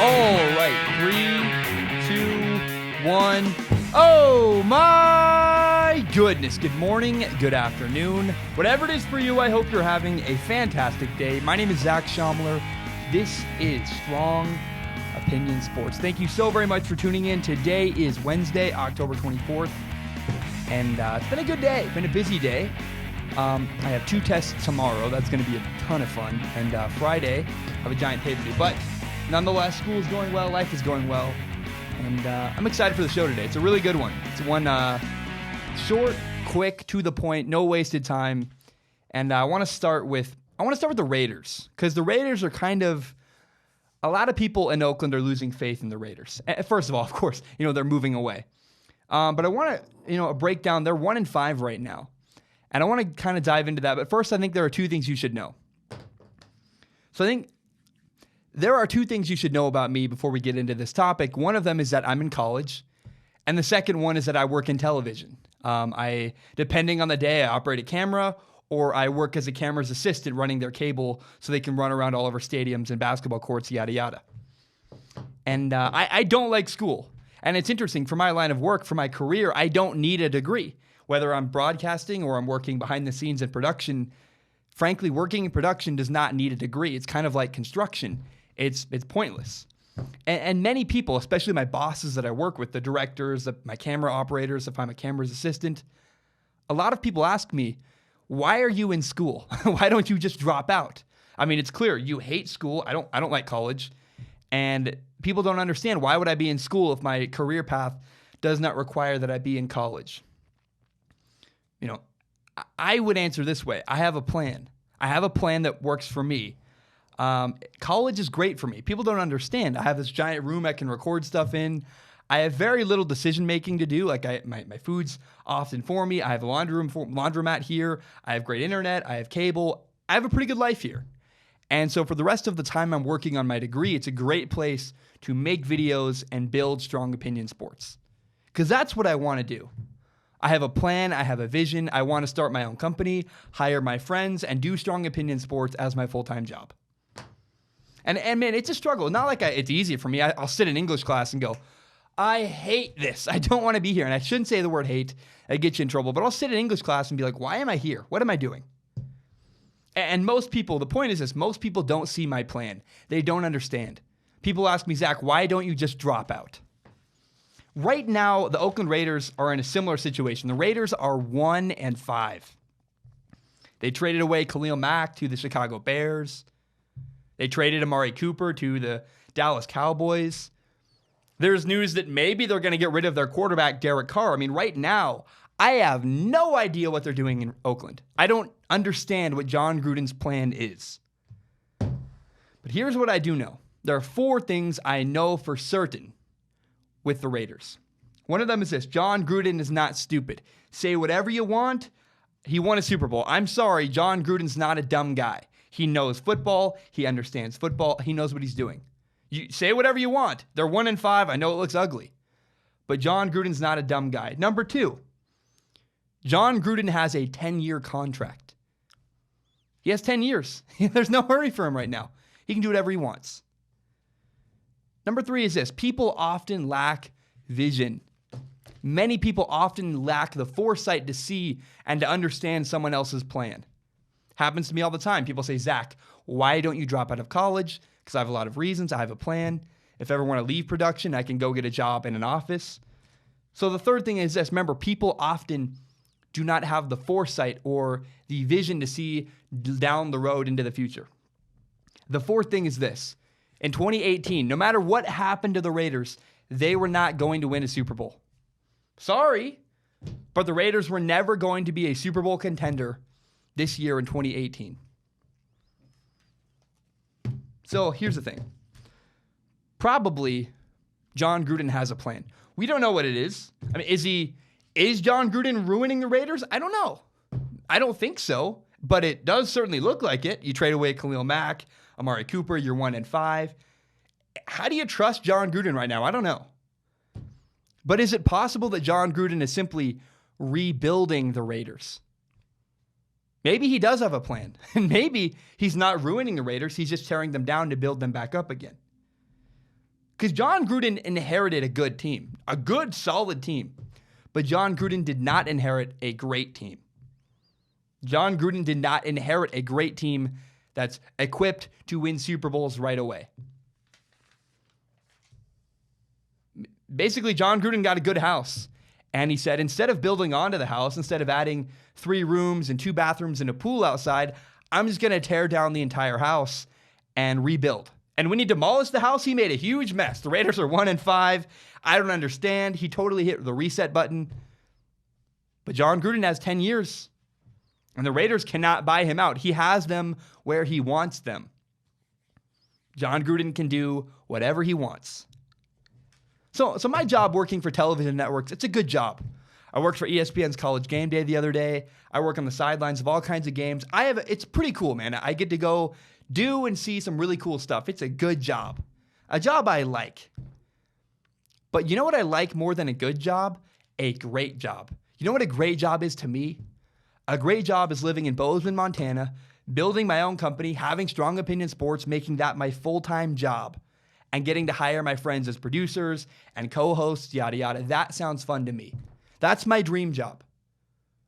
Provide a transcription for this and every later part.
All right, 3, 2, 1. Oh my goodness. Good morning, good afternoon. Whatever it is for you, I hope you're having a fantastic day. My name is Zach Schomler. This is Strong Opinion Sports. Thank you so very much for tuning in. Today is Wednesday, October 24th, and it's been a good day. It's been a busy day. I have 2 tests tomorrow. That's going to be a ton of fun. And Friday, I have a giant pay-per-view. But nonetheless, school is going well. Life is going well. And I'm excited for the show today. It's a really good one. It's one short, quick, to the point, no wasted time. And I want to start with the Raiders, because the Raiders are kind of, a lot of people in Oakland are losing faith in the Raiders. First of all, of course, they're moving away. But I want to, break down. They're 1-5 right now. And I want to kind of dive into that. But first, I think there are 2 things you should know. So I think there are 2 things you should know about me before we get into this topic. One of them is that I'm in college. And the second one is that I work in television. Depending on the day, I operate a camera, or I work as a camera's assistant running their cable so they can run around all of our stadiums and basketball courts, yada, yada. And I don't like school. And it's interesting, for my line of work, for my career, I don't need a degree. Whether I'm broadcasting or I'm working behind the scenes in production, frankly, working in production does not need a degree. It's kind of like construction. It's pointless. And many people, especially my bosses that I work with, the directors, my camera operators, if I'm a camera's assistant, a lot of people ask me, why are you in school? Why don't you just drop out? I mean, it's clear you hate school. I don't like college. And people don't understand, why would I be in school if my career path does not require that I be in college? I would answer this way. I have a plan. I have a plan that works for me. College is great for me. People don't understand. I have this giant room I can record stuff in. I have very little decision-making to do. Like my food's often for me. I have a laundromat here. I have great internet. I have cable. I have a pretty good life here. And so for the rest of the time I'm working on my degree, it's a great place to make videos and build Strong Opinion Sports. Because that's what I want to do. I have a plan, I have a vision, I want to start my own company, hire my friends, and do Strong Opinion Sports as my full-time job. And man, it's a struggle. Not like it's easy for me. I'll sit in English class and go, I hate this. I don't want to be here. And I shouldn't say the word hate. It'd get you in trouble. But I'll sit in English class and be like, why am I here? What am I doing? And most people, the point is this, most people don't see my plan. They don't understand. People ask me, Zach, why don't you just drop out? Right now, the Oakland Raiders are in a similar situation. The Raiders are 1-5. They traded away Khalil Mack to the Chicago Bears. They traded Amari Cooper to the Dallas Cowboys. There's news that maybe they're going to get rid of their quarterback, Derek Carr. I mean, right now, I have no idea what they're doing in Oakland. I don't understand what Jon Gruden's plan is. But here's what I do know. There are 4 things I know for certain with the Raiders. One of them is this: Jon Gruden is not stupid. Say whatever you want. He won a Super Bowl. I'm sorry, Jon Gruden's not a dumb guy. He knows football. He understands football. He knows what he's doing. You say whatever you want. They're 1-5. I know it looks ugly. But Jon Gruden's not a dumb guy. Number 2, Jon Gruden has a 10-year contract. He has 10 years. There's no hurry for him right now. He can do whatever he wants. Number 3 is this: people often lack vision. Many people often lack the foresight to see and to understand someone else's plan. Happens to me all the time. People say, Zach, why don't you drop out of college? Because I have a lot of reasons. I have a plan. If I ever want to leave production, I can go get a job in an office. So the third thing is this: remember, people often do not have the foresight or the vision to see down the road into the future. The fourth thing is this: in 2018, no matter what happened to the Raiders, they were not going to win a Super Bowl. Sorry, but the Raiders were never going to be a Super Bowl contender this year in 2018. So here's the thing. Probably Jon Gruden has a plan. We don't know what it is. I mean, is Jon Gruden ruining the Raiders? I don't know. I don't think so, but it does certainly look like it. You trade away Khalil Mack, Amari Cooper, you're 1-5. How do you trust Jon Gruden right now? I don't know. But is it possible that Jon Gruden is simply rebuilding the Raiders? Maybe he does have a plan. And maybe he's not ruining the Raiders. He's just tearing them down to build them back up again. Because Jon Gruden inherited a good team, a good, solid team. But Jon Gruden did not inherit a great team. Jon Gruden did not inherit a great team that's equipped to win Super Bowls right away. Basically, Jon Gruden got a good house. And he said, instead of building onto the house, instead of adding 3 rooms and 2 bathrooms and a pool outside, I'm just going to tear down the entire house and rebuild. And when he demolished the house, he made a huge mess. The Raiders are 1-5. I don't understand. He totally hit the reset button. But Jon Gruden has 10 years. And the Raiders cannot buy him out. He has them where he wants them. Jon Gruden can do whatever he wants. So my job working for television networks, it's a good job. I worked for ESPN's College Game Day the other day. I work on the sidelines of all kinds of games. It's pretty cool, man. I get to go do and see some really cool stuff. It's a good job. A job I like. But you know what I like more than a good job? A great job. You know what a great job is to me? A great job is living in Bozeman, Montana, building my own company, having Strong Opinion Sports, making that my full-time job, and getting to hire my friends as producers and co-hosts, yada, yada. That sounds fun to me. That's my dream job.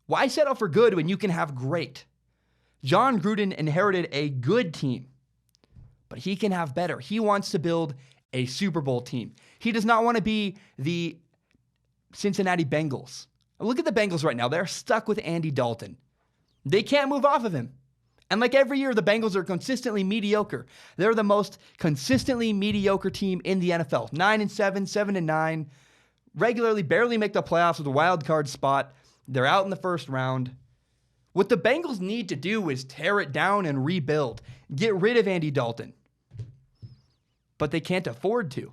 Why settle for good when you can have great? Jon Gruden inherited a good team, but he can have better. He wants to build a Super Bowl team. He does not want to be the Cincinnati Bengals. Look at the Bengals right now. They're stuck with Andy Dalton. They can't move off of him. And like every year, the Bengals are consistently mediocre. They're the most consistently mediocre team in the NFL. 9-7, 7-9, regularly barely make the playoffs with a wild card spot. They're out in the first round. What the Bengals need to do is tear it down and rebuild. Get rid of Andy Dalton. But they can't afford to.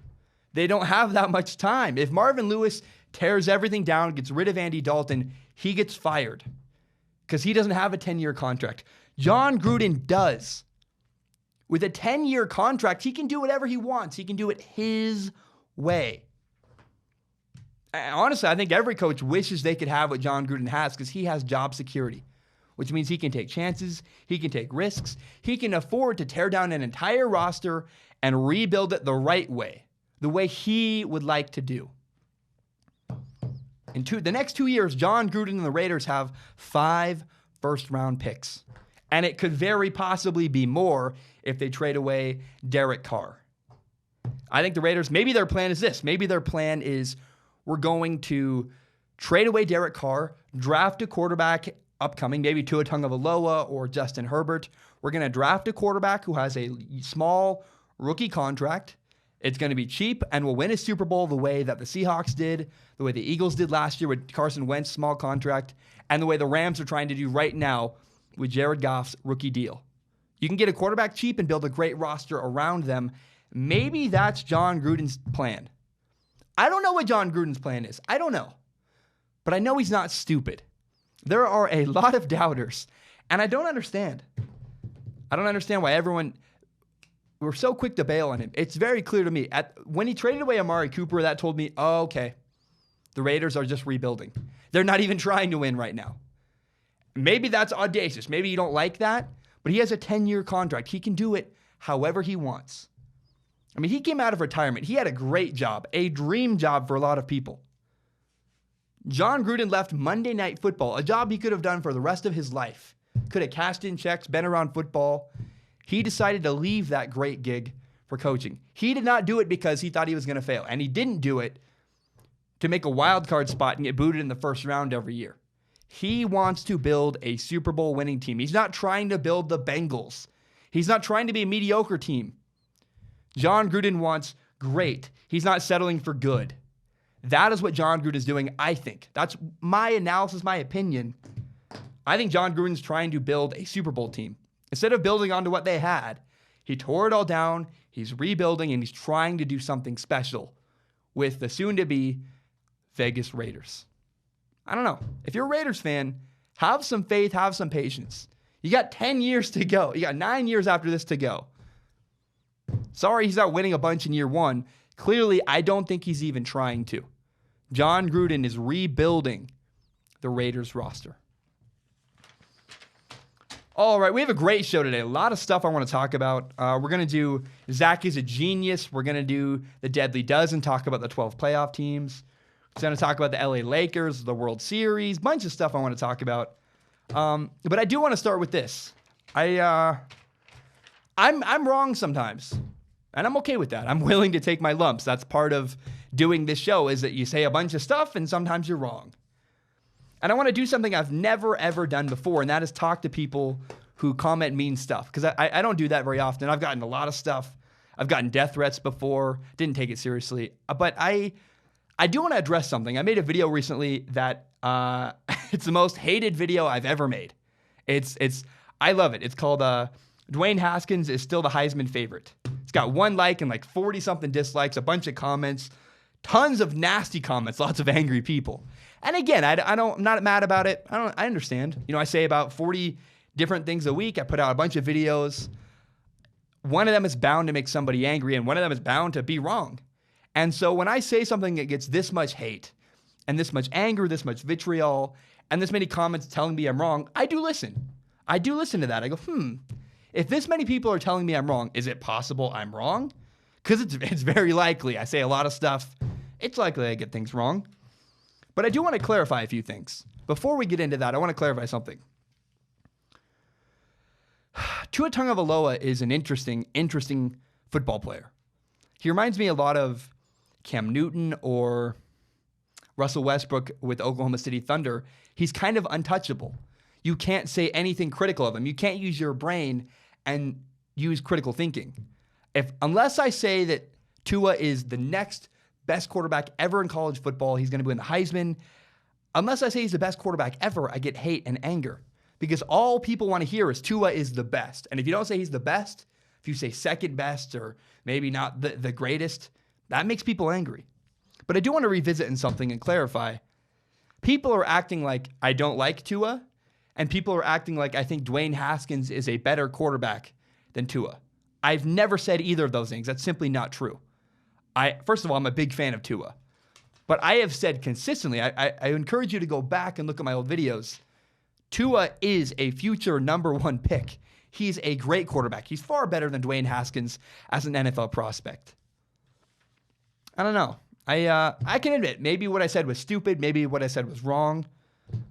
They don't have that much time. If Marvin Lewis tears everything down, gets rid of Andy Dalton, he gets fired. Because he doesn't have a 10-year contract. Jon Gruden does. With a 10-year contract, he can do whatever he wants. He can do it his way. Honestly, I think every coach wishes they could have what Jon Gruden has because he has job security, which means he can take chances, he can take risks, he can afford to tear down an entire roster and rebuild it the right way, the way he would like to do. In the next 2 years, Jon Gruden and the Raiders have 5 first-round picks. And it could very possibly be more if they trade away Derek Carr. I think the Raiders, maybe their plan is this. Maybe their plan is we're going to trade away Derek Carr, draft a quarterback upcoming, maybe Tua Tagovailoa or Justin Herbert. We're going to draft a quarterback who has a small rookie contract. It's going to be cheap and will win a Super Bowl the way that the Seahawks did, the way the Eagles did last year with Carson Wentz, small contract, and the way the Rams are trying to do right now with Jared Goff's rookie deal. You can get a quarterback cheap and build a great roster around them. Maybe that's Jon Gruden's plan. I don't know what Jon Gruden's plan is. I don't know. But I know he's not stupid. There are a lot of doubters, and I don't understand. I don't understand why we're so quick to bail on him. It's very clear to me. When he traded away Amari Cooper, that told me, oh, okay, the Raiders are just rebuilding. They're not even trying to win right now. Maybe that's audacious. Maybe you don't like that, but he has a 10-year contract. He can do it however he wants. I mean, he came out of retirement. He had a great job, a dream job for a lot of people. Jon Gruden left Monday Night Football, a job he could have done for the rest of his life. Could have cashed in checks, been around football. He decided to leave that great gig for coaching. He did not do it because he thought he was going to fail, and he didn't do it to make a wild card spot and get booted in the first round every year. He wants to build a Super Bowl winning team. He's not trying to build the Bengals. He's not trying to be a mediocre team. Jon Gruden wants great. He's not settling for good. That is what Jon Gruden is doing, I think. That's my analysis, my opinion. I think Jon Gruden's trying to build a Super Bowl team. Instead of building onto what they had, he tore it all down, he's rebuilding, and he's trying to do something special with the soon-to-be Vegas Raiders. I don't know. If you're a Raiders fan, have some faith, have some patience. You got 10 years to go. You got 9 years after this to go. Sorry he's not winning a bunch in year one. Clearly, I don't think he's even trying to. Jon Gruden is rebuilding the Raiders roster. All right, we have a great show today. A lot of stuff I want to talk about. We're going to do Zach is a Genius. We're going to do the Deadly Dozen, talk about the 12 playoff teams. We're going to talk about the LA Lakers, the World Series, bunch of stuff I want to talk about. But I do want to start with this. I'm wrong sometimes, and I'm okay with that. I'm willing to take my lumps. That's part of doing this show, is that you say a bunch of stuff and sometimes you're wrong. And I want to do something I've never, ever done before, and that is talk to people who comment mean stuff, because I don't do that very often. I've gotten a lot of stuff. I've gotten death threats before, didn't take it seriously. But I do want to address something. I made a video recently that it's the most hated video I've ever made. I love it. It's called Dwayne Haskins is still the Heisman favorite. It's got 1 like and like 40-something dislikes, a bunch of comments, tons of nasty comments, lots of angry people. And again, I'm not mad about it. I understand. I say about 40 different things a week. I put out a bunch of videos. One of them is bound to make somebody angry, and one of them is bound to be wrong. And so when I say something that gets this much hate and this much anger, this much vitriol, and this many comments telling me I'm wrong, I do listen. I do listen to that. I go, if this many people are telling me I'm wrong, is it possible I'm wrong? Because it's very likely. I say a lot of stuff. It's likely I get things wrong. But I do want to clarify a few things. Before we get into that, I want to clarify something. Tua Tagovailoa is an interesting football player. He reminds me a lot of Cam Newton or Russell Westbrook with Oklahoma City Thunder. He's kind of untouchable. You can't say anything critical of him. You can't use your brain and use critical thinking. Unless I say that Tua is the next best quarterback ever in college football, he's going to win the Heisman. Unless I say he's the best quarterback ever, I get hate and anger. Because all people want to hear is Tua is the best. And if you don't say he's the best, if you say second best or maybe not the greatest, that makes people angry. But I do want to revisit in something and clarify. People are acting like I don't like Tua, and people are acting like I think Dwayne Haskins is a better quarterback than Tua. I've never said either of those things. That's simply not true. First of all, I'm a big fan of Tua. But I have said consistently, I encourage you to go back and look at my old videos. Tua is a future number 1 pick. He's a great quarterback. He's far better than Dwayne Haskins as an NFL prospect. I don't know. I can admit, maybe what I said was stupid. Maybe what I said was wrong.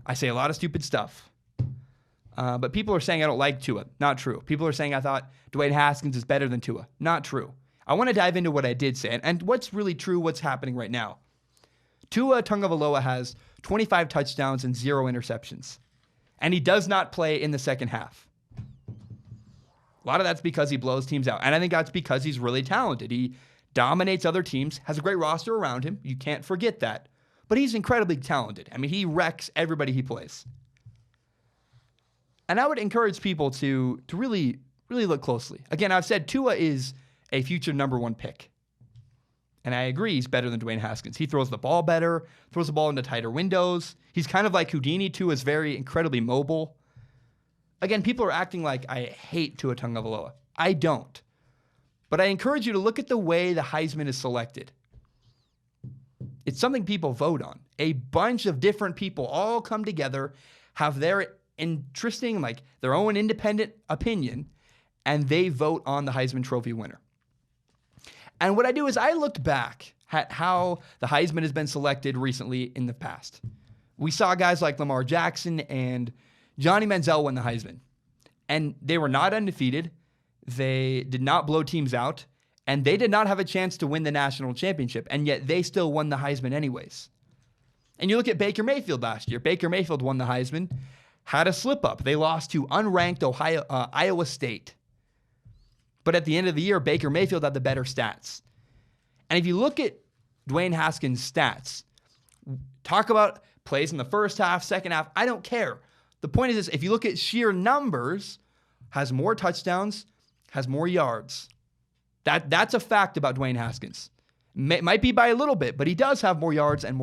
I say a lot of stupid stuff. But people are saying I don't like Tua. Not true. People are saying I thought Dwayne Haskins is better than Tua. Not true. I want to dive into what I did say and what's really true, what's happening right now. Tua Tagovailoa has 25 touchdowns and 0 interceptions. And he does not play in the second half. A lot of that's because he blows teams out. And I think that's because he's really talented. He dominates other teams, has a great roster around him. You can't forget that. But he's incredibly talented. I mean, he wrecks everybody he plays. And I would encourage people to really, really look closely. Again, I've said Tua is a future number 1 pick. And I agree he's better than Dwayne Haskins. He throws the ball better, throws the ball into tighter windows. He's kind of like Houdini. Tua is very incredibly mobile. Again, people are acting like I hate Tua Tagovailoa. I don't. But I encourage you to look at the way the Heisman is selected. It's something people vote on. A bunch of different people all come together, have their interesting, their own independent opinion, and they vote on the Heisman Trophy winner. And what I do is I looked back at how the Heisman has been selected recently in the past. We saw guys like Lamar Jackson and Johnny Manziel win the Heisman. And they were not undefeated. They did not blow teams out. And they did not have a chance to win the national championship. And yet they still won the Heisman anyways. And you look at Baker Mayfield last year. Baker Mayfield won the Heisman, had a slip up. They lost to unranked Iowa State. But at the end of the year, Baker Mayfield had the better stats. And if you look at Dwayne Haskins' stats, talk about plays in the first half, second half, I don't care. The point is this, if you look at sheer numbers, has more touchdowns, has more yards. That's a fact about Dwayne Haskins. Might be by a little bit, but he does have more yards and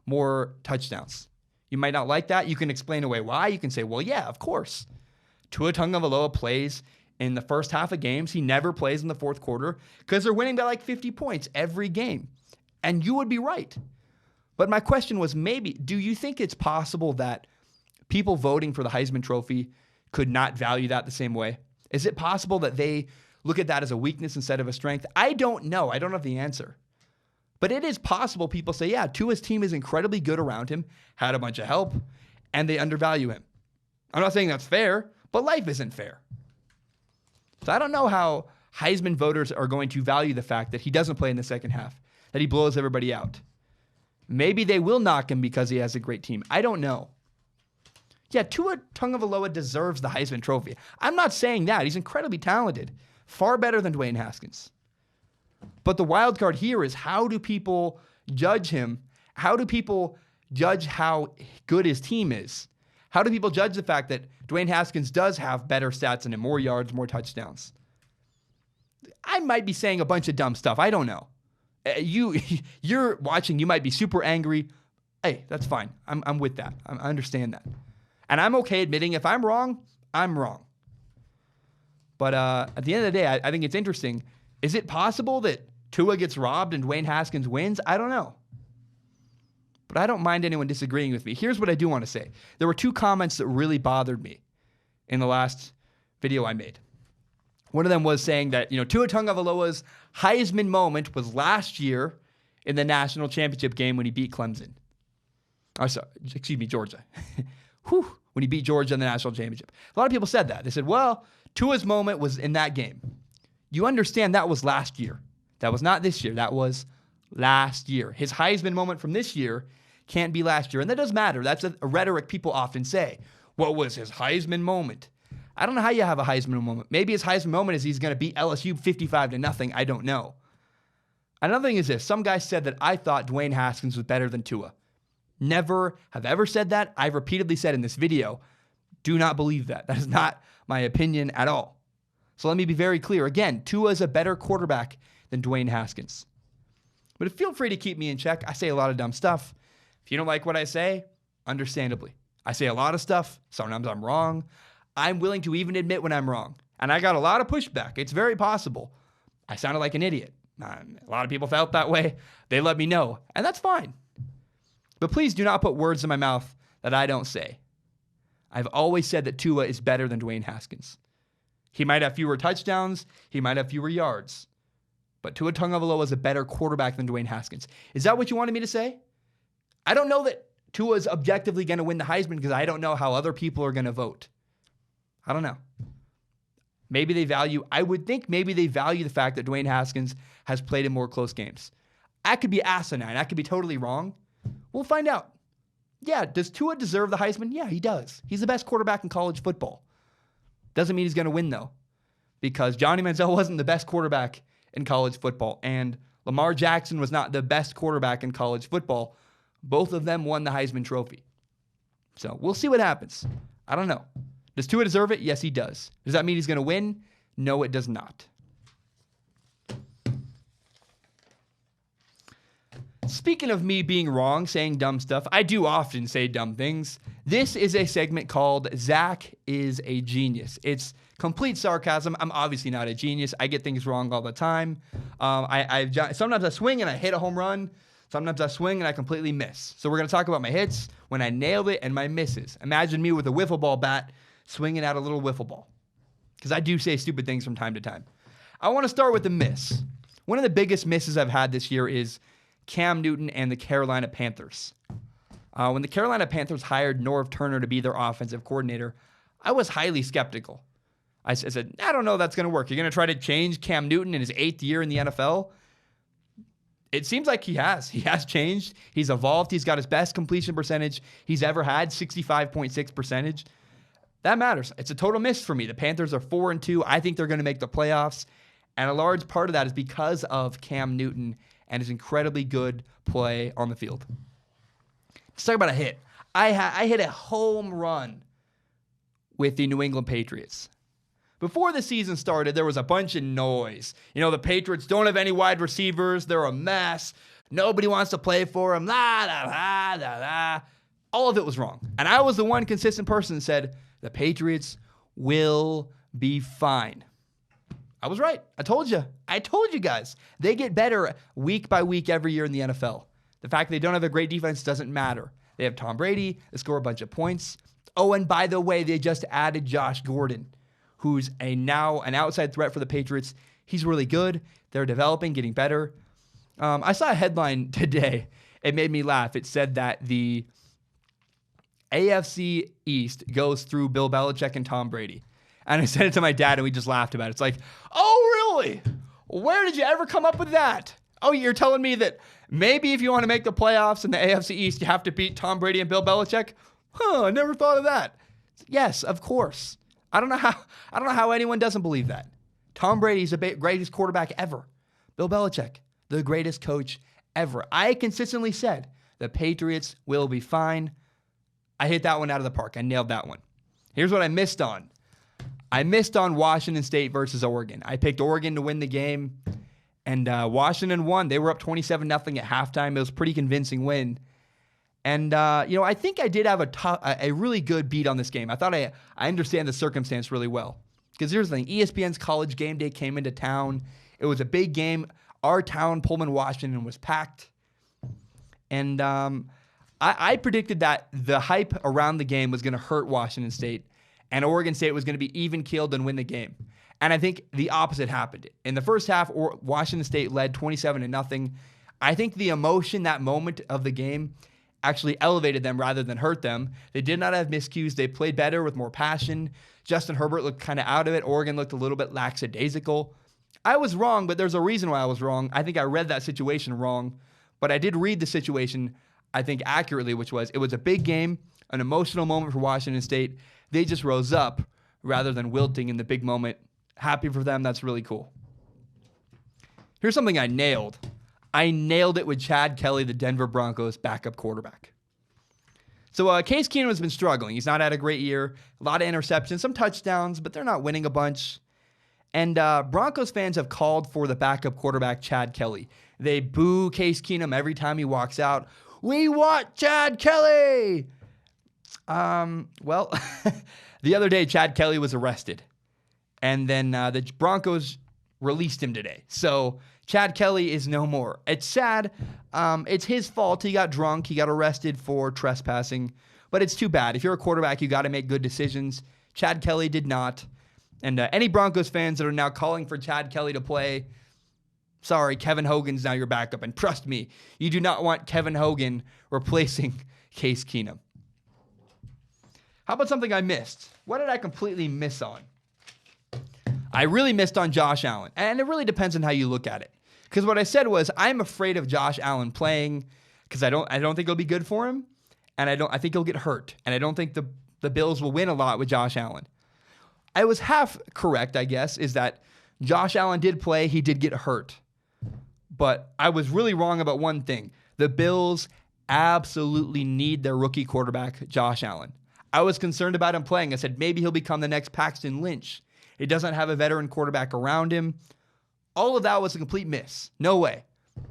more touchdowns. You might not like that. You can explain away why. You can say, well, yeah, of course. Tua Tagovailoa plays in the first half of games. He never plays in the fourth quarter because they're winning by 50 points every game. And you would be right. But my question was, do you think it's possible that people voting for the Heisman Trophy could not value that the same way? Is it possible that they look at that as a weakness instead of a strength? I don't know. I don't have the answer. But it is possible people say, yeah, Tua's team is incredibly good around him, had a bunch of help, and they undervalue him. I'm not saying that's fair, but life isn't fair. So I don't know how Heisman voters are going to value the fact that he doesn't play in the second half, that he blows everybody out. Maybe they will knock him because he has a great team. I don't know. Yeah, Tua Tagovailoa deserves the Heisman Trophy. I'm not saying that. He's incredibly talented. Far better than Dwayne Haskins. But the wild card here is, how do people judge him? How do people judge how good his team is? How do people judge the fact that Dwayne Haskins does have better stats than him, more yards, more touchdowns? I might be saying a bunch of dumb stuff. I don't know. You're watching. You might be super angry. Hey, that's fine. I'm with that. I understand that. And I'm okay admitting if I'm wrong, I'm wrong. But at the end of the day, I think it's interesting. Is it possible that Tua gets robbed and Dwayne Haskins wins? I don't know. But I don't mind anyone disagreeing with me. Here's what I do want to say. There were two comments that really bothered me in the last video I made. One of them was saying that, Tua Tagovailoa's Heisman moment was last year in the national championship game when he beat Clemson. Georgia. When he beat Georgia in the national championship. A lot of people said that. They said, well, Tua's moment was in that game. You understand that was last year. That was not this year. That was last year. His Heisman moment from this year can't be last year. And that does matter. That's a rhetoric people often say. What was his Heisman moment? I don't know how you have a Heisman moment. Maybe his Heisman moment is he's going to beat LSU 55-0. I don't know. Another thing is this. Some guy said that I thought Dwayne Haskins was better than Tua. Never have ever said that. I've repeatedly said in this video, do not believe that. That is not my opinion at all. So let me be very clear. Again, Tua is a better quarterback than Dwayne Haskins. But feel free to keep me in check. I say a lot of dumb stuff. If you don't like what I say, understandably. I say a lot of stuff. Sometimes I'm wrong. I'm willing to even admit when I'm wrong. And I got a lot of pushback. It's very possible. I sounded like an idiot. A lot of people felt that way. They let me know. And that's fine. But please do not put words in my mouth that I don't say. I've always said that Tua is better than Dwayne Haskins. He might have fewer touchdowns. He might have fewer yards. But Tua Tagovailoa is a better quarterback than Dwayne Haskins. Is that what you wanted me to say? I don't know that Tua is objectively going to win the Heisman because I don't know how other people are going to vote. I don't know. I would think maybe they value the fact that Dwayne Haskins has played in more close games. I could be asinine. I could be totally wrong. We'll find out. Yeah, does Tua deserve the Heisman? Yeah, he does. He's the best quarterback in college football. Doesn't mean he's going to win, though, because Johnny Manziel wasn't the best quarterback in college football, and Lamar Jackson was not the best quarterback in college football. Both of them won the Heisman Trophy. So we'll see what happens. I don't know. Does Tua deserve it? Yes, he does. Does that mean he's going to win? No, it does not. Speaking of me being wrong, saying dumb stuff, I do often say dumb things. This is a segment called Zach is a Genius. It's complete sarcasm. I'm obviously not a genius. I get things wrong all the time. Sometimes I swing and I hit a home run. Sometimes I swing and I completely miss. So we're going to talk about my hits, when I nailed it, and my misses. Imagine me with a wiffle ball bat swinging at a little wiffle ball, because I do say stupid things from time to time. I want to start with the miss. One of the biggest misses I've had this year is Cam Newton and the Carolina Panthers. When the Carolina Panthers hired Norv Turner to be their offensive coordinator, I was highly skeptical. I said, I don't know if that's going to work. You're going to try to change Cam Newton in his 8th year in the NFL? It seems like he has. He has changed. He's evolved. He's got his best completion percentage he's ever had, 65.6%. That matters. It's a total miss for me. The Panthers are 4-2. I think they're going to make the playoffs. And a large part of that is because of Cam Newton and his incredibly good play on the field. Let's talk about a hit. I hit a home run with the New England Patriots. Before the season started, there was a bunch of noise. The Patriots don't have any wide receivers. They're a mess. Nobody wants to play for them. La, la, la, la, la. All of it was wrong. And I was the one consistent person that said, the Patriots will be fine. I was right. I told you. Guys. They get better week by week every year in the NFL. The fact that they don't have a great defense doesn't matter. They have Tom Brady. They score a bunch of points. Oh, and by the way, they just added Josh Gordon, who's now an outside threat for the Patriots. He's really good. They're developing, getting better. I saw a headline today. It made me laugh. It said that the AFC East goes through Bill Belichick and Tom Brady. And I sent it to my dad, and we just laughed about it. It's like, oh, really? Where did you ever come up with that? Oh, you're telling me that maybe if you want to make the playoffs in the AFC East, you have to beat Tom Brady and Bill Belichick? I never thought of that. Yes, of course. I don't know how anyone doesn't believe that. Tom Brady's the greatest quarterback ever. Bill Belichick, the greatest coach ever. I consistently said the Patriots will be fine. I hit that one out of the park. I nailed that one. Here's what I missed on. I missed on Washington State versus Oregon. I picked Oregon to win the game, and Washington won. They were up 27-0 at halftime. It was a pretty convincing win. And, I think I did have a really good beat on this game. I thought I understand the circumstance really well. Because here's the thing. ESPN's College Game Day came into town. It was a big game. Our town, Pullman, Washington, was packed. And I predicted that the hype around the game was going to hurt Washington State, and Oregon State was going to be even-keeled and win the game. And I think the opposite happened. In the first half, Washington State led 27-0. I think the emotion, that moment of the game, actually elevated them rather than hurt them. They did not have miscues. They played better with more passion. Justin Herbert looked kind of out of it. Oregon looked a little bit lackadaisical. I was wrong, but there's a reason why I was wrong. I think I read that situation wrong, but I did read the situation, I think, accurately, which was it was a big game, an emotional moment for Washington State. They just rose up rather than wilting in the big moment. Happy for them. That's really cool. Here's something I nailed. I nailed it with Chad Kelly, the Denver Broncos backup quarterback. So Case Keenum has been struggling. He's not had a great year. A lot of interceptions, some touchdowns, but they're not winning a bunch. And Broncos fans have called for the backup quarterback, Chad Kelly. They boo Case Keenum every time he walks out. We want Chad Kelly! Well, the other day, Chad Kelly was arrested. And then the Broncos released him today. So Chad Kelly is no more. It's sad. It's his fault. He got drunk. He got arrested for trespassing. But it's too bad. If you're a quarterback, you got to make good decisions. Chad Kelly did not. And any Broncos fans that are now calling for Chad Kelly to play, sorry, Kevin Hogan's now your backup. And trust me, you do not want Kevin Hogan replacing Case Keenum. How about something I missed? What did I completely miss on? I really missed on Josh Allen. And it really depends on how you look at it. Because what I said was, I'm afraid of Josh Allen playing because I don't think it'll be good for him. And I think he'll get hurt. And I don't think the Bills will win a lot with Josh Allen. I was half correct, I guess, is that Josh Allen did play. He did get hurt. But I was really wrong about one thing. The Bills absolutely need their rookie quarterback, Josh Allen. I was concerned about him playing. I said, maybe he'll become the next Paxton Lynch. He doesn't have a veteran quarterback around him. All of that was a complete miss. No way.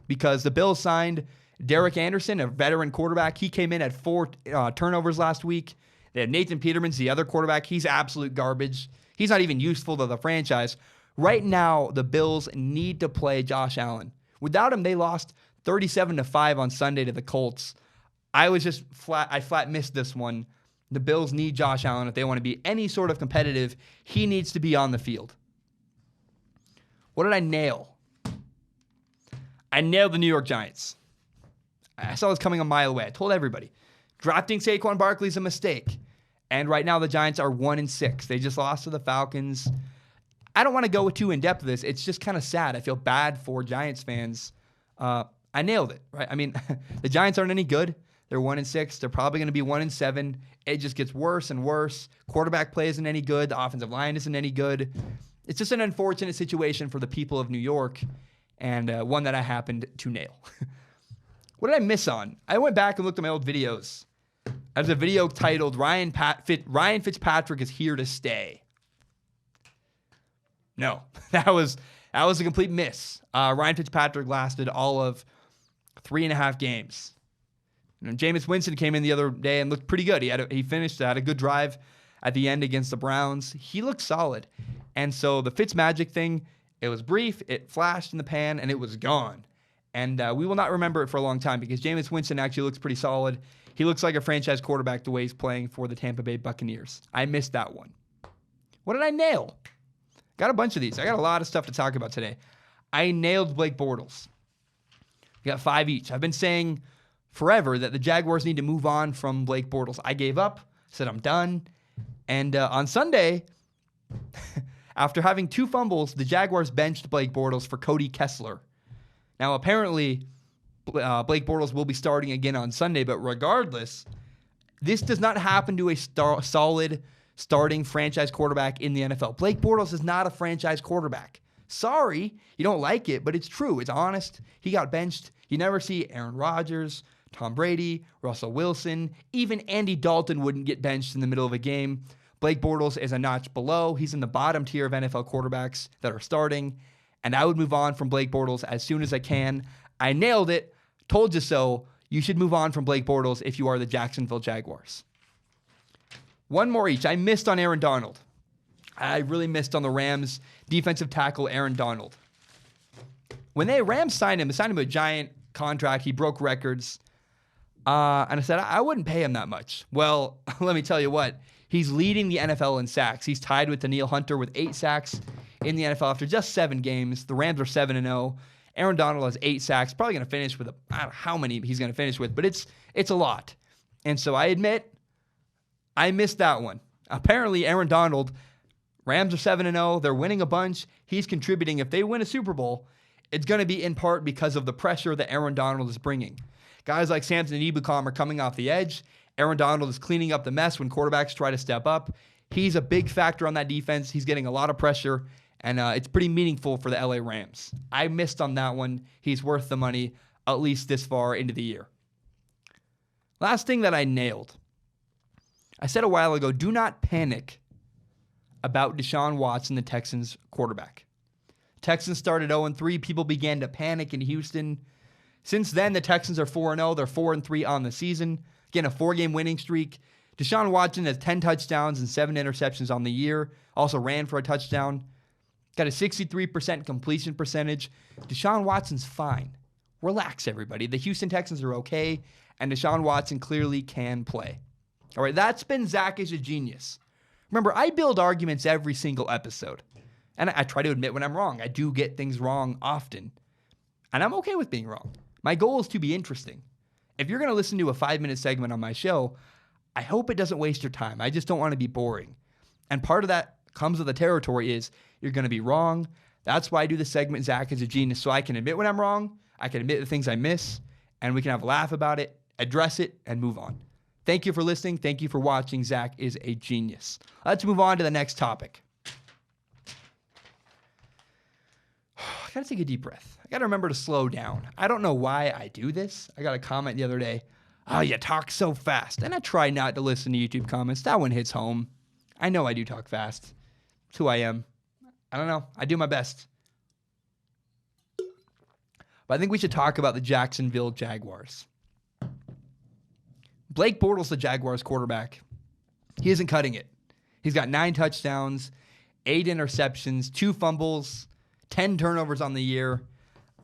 Because the Bills signed Derek Anderson, a veteran quarterback. He came in at 4 turnovers last week. They had Nathan Peterman's the other quarterback. He's absolute garbage. He's not even useful to the franchise. Right now, the Bills need to play Josh Allen. Without him, they lost 37-5 on Sunday to the Colts. I flat missed this one. The Bills need Josh Allen if they want to be any sort of competitive. He needs to be on the field. What did I nail? I nailed the New York Giants. I saw this coming a mile away. I told everybody. Drafting Saquon Barkley is a mistake. And right now the Giants are 1-6. They just lost to the Falcons. I don't want to go too in-depth with this. It's just kind of sad. I feel bad for Giants fans. I nailed it, right? I mean, the Giants aren't any good. They're 1-6. They're probably going to be 1-7. It just gets worse and worse. Quarterback play isn't any good. The offensive line isn't any good. It's just an unfortunate situation for the people of New York, and one that I happened to nail. What did I miss on? I went back and looked at my old videos. There's a video titled Ryan Fitzpatrick is Here to Stay. No, that was a complete miss. Ryan Fitzpatrick lasted all of 3.5 games. Jameis Winston came in the other day and looked pretty good. Had a good drive at the end against the Browns. He looked solid. And so the Fitzmagic thing, it was brief, it flashed in the pan, and it was gone. And we will not remember it for a long time because Jameis Winston actually looks pretty solid. He looks like a franchise quarterback the way he's playing for the Tampa Bay Buccaneers. I missed that one. What did I nail? Got a bunch of these. I got a lot of stuff to talk about today. I nailed Blake Bortles. We got 5 each. I've been saying forever that the Jaguars need to move on from Blake Bortles. I gave up, said I'm done. And on Sunday, after having 2 fumbles, the Jaguars benched Blake Bortles for Cody Kessler. Now, apparently, Blake Bortles will be starting again on Sunday, but regardless, this does not happen to a solid starting franchise quarterback in the NFL. Blake Bortles is not a franchise quarterback. Sorry, you don't like it, but it's true. It's honest. He got benched. You never see Aaron Rodgers, Tom Brady, Russell Wilson, even Andy Dalton wouldn't get benched in the middle of a game. Blake Bortles is a notch below. He's in the bottom tier of NFL quarterbacks that are starting, and I would move on from Blake Bortles as soon as I can. I nailed it. Told you so. You should move on from Blake Bortles if you are the Jacksonville Jaguars. One more each. I missed on Aaron Donald. I really missed on the Rams defensive tackle Aaron Donald. When the Rams signed him, they signed him a giant contract. He broke records. And I said, I wouldn't pay him that much. Well, let me tell you what. He's leading the NFL in sacks. He's tied with Danielle Hunter with 8 sacks in the NFL after just 7 games. The Rams are 7-0. Aaron Donald has 8 sacks. Probably going to finish with, I don't know how many he's going to finish with, but it's a lot. And so I admit, I missed that one. Apparently, Aaron Donald, Rams are 7-0. They're winning a bunch. He's contributing. If they win a Super Bowl, it's going to be in part because of the pressure that Aaron Donald is bringing. Guys like Samson Ebukam are coming off the edge. Aaron Donald is cleaning up the mess when quarterbacks try to step up. He's a big factor on that defense. He's getting a lot of pressure, and it's pretty meaningful for the LA Rams. I missed on that one. He's worth the money, at least this far into the year. Last thing that I nailed. I said a while ago, do not panic about Deshaun Watson, the Texans quarterback. Texans started 0-3. People began to panic in Houston. Since then, the Texans are 4-0. They're 4-3 on the season. Again, a 4-game winning streak. Deshaun Watson has 10 touchdowns and 7 interceptions on the year. Also ran for a touchdown. Got a 63% completion percentage. Deshaun Watson's fine. Relax, everybody. The Houston Texans are okay, and Deshaun Watson clearly can play. All right, that's been Zach is a Genius. Remember, I build arguments every single episode, and I try to admit when I'm wrong. I do get things wrong often, and I'm okay with being wrong. My goal is to be interesting. If you're going to listen to a 5-minute segment on my show, I hope it doesn't waste your time. I just don't want to be boring. And part of that comes with the territory is you're going to be wrong. That's why I do the segment Zach is a Genius, so I can admit when I'm wrong, I can admit the things I miss, and we can have a laugh about it, address it, and move on. Thank you for listening. Thank you for watching. Zach is a Genius. Let's move on to the next topic. I got to take a deep breath. I got to remember to slow down. I don't know why I do this. I got a comment the other day. Oh, you talk so fast. And I try not to listen to YouTube comments. That one hits home. I know I do talk fast. It's who I am. I don't know. I do my best. But I think we should talk about the Jacksonville Jaguars. Blake Bortles, the Jaguars quarterback, he isn't cutting it. He's got 9 touchdowns, 8 interceptions, 2 fumbles, 10 turnovers on the year.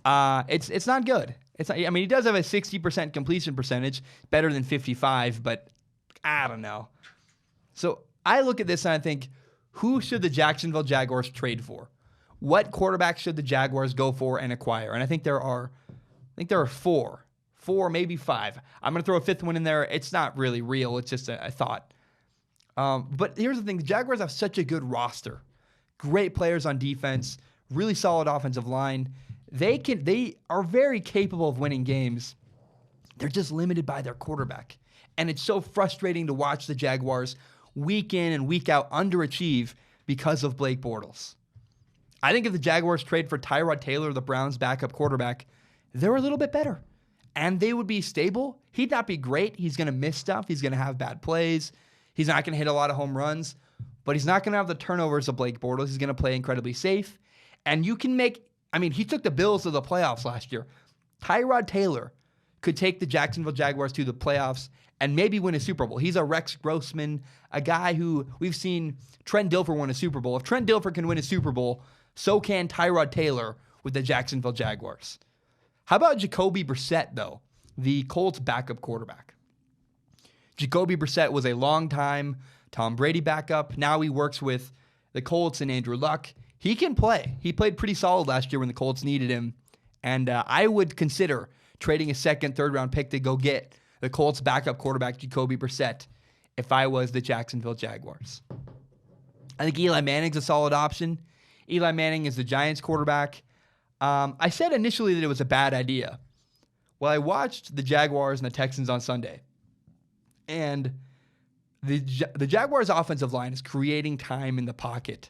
It's not good. He does have a 60% completion percentage, better than 55, but I don't know. So I look at this and I think, who should the Jacksonville Jaguars trade for? What quarterback should the Jaguars go for and acquire? And I think there are 4, maybe 5. I'm going to throw a 5th one in there. It's not really real. It's just a thought. But here's the thing. The Jaguars have such a good roster. Great players on defense. Really solid offensive line. They are very capable of winning games. They're just limited by their quarterback. And it's so frustrating to watch the Jaguars week in and week out underachieve because of Blake Bortles. I think if the Jaguars trade for Tyrod Taylor, the Browns' backup quarterback, they're a little bit better. And they would be stable. He'd not be great. He's going to miss stuff. He's going to have bad plays. He's not going to hit a lot of home runs. But he's not going to have the turnovers of Blake Bortles. He's going to play incredibly safe. And you can he took the Bills to the playoffs last year. Tyrod Taylor could take the Jacksonville Jaguars to the playoffs and maybe win a Super Bowl. He's a Rex Grossman, a guy who we've seen Trent Dilfer win a Super Bowl. If Trent Dilfer can win a Super Bowl, so can Tyrod Taylor with the Jacksonville Jaguars. How about Jacoby Brissett, though, the Colts backup quarterback? Jacoby Brissett was a long-time Tom Brady backup. Now he works with the Colts and Andrew Luck. He can play. He played pretty solid last year when the Colts needed him. And I would consider trading a second, third-round pick to go get the Colts backup quarterback, Jacoby Brissett, if I was the Jacksonville Jaguars. I think Eli Manning's a solid option. Eli Manning is the Giants quarterback. I said initially that it was a bad idea. Well, I watched the Jaguars and the Texans on Sunday. And the Jaguars' offensive line is creating time in the pocket.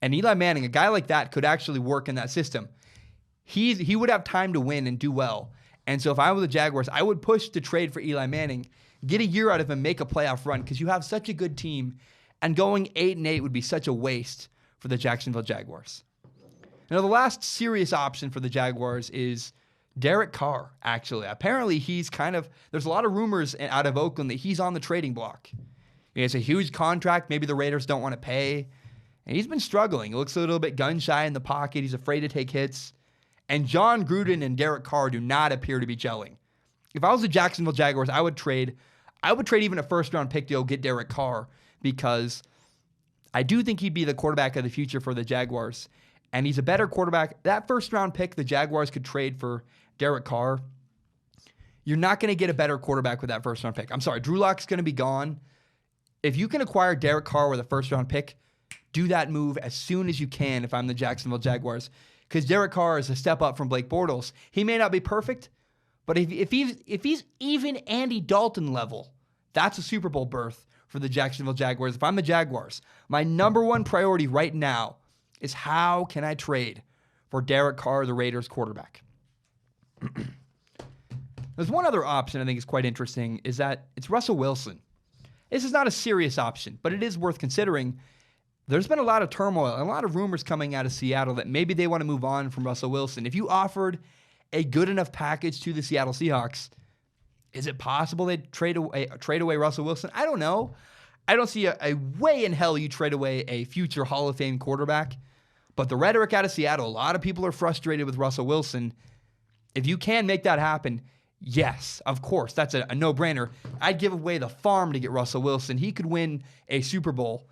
And Eli Manning, a guy like that, could actually work in that system. He would have time to win and do well. And so if I were the Jaguars, I would push to trade for Eli Manning, get a year out of him, make a playoff run, because you have such a good team. And going 8-8 would be such a waste for the Jacksonville Jaguars. Now, the last serious option for the Jaguars is Derek Carr, actually. Apparently, there's a lot of rumors out of Oakland that he's on the trading block. He has a huge contract. Maybe the Raiders don't want to pay. And he's been struggling. He looks a little bit gun-shy in the pocket. He's afraid to take hits. And Jon Gruden and Derek Carr do not appear to be gelling. If I was the Jacksonville Jaguars, I would trade even a first-round pick to go get Derek Carr, because I do think he'd be the quarterback of the future for the Jaguars. And he's a better quarterback. That first-round pick the Jaguars could trade for Derek Carr. You're not going to get a better quarterback with that first-round pick. I'm sorry, Drew Lock's going to be gone. If you can acquire Derek Carr with a first-round pick, do that move as soon as you can if I'm the Jacksonville Jaguars, because Derek Carr is a step up from Blake Bortles. He may not be perfect, but if he's even Andy Dalton level, that's a Super Bowl berth for the Jacksonville Jaguars. If I'm the Jaguars, my number one priority right now is how can I trade for Derek Carr, the Raiders quarterback. There's one other option I think is quite interesting, is that it's Russell Wilson. This is not a serious option, but it is worth considering. There's been a lot of turmoil, a lot of rumors coming out of Seattle that maybe they want to move on from Russell Wilson. If you offered a good enough package to the Seattle Seahawks, is it possible they'd trade away Russell Wilson? I don't know. I don't see a way in hell you trade away a future Hall of Fame quarterback. But the rhetoric out of Seattle, a lot of people are frustrated with Russell Wilson. If you can make that happen, yes, of course, that's a no-brainer. I'd give away the farm to get Russell Wilson. He could win a Super Bowl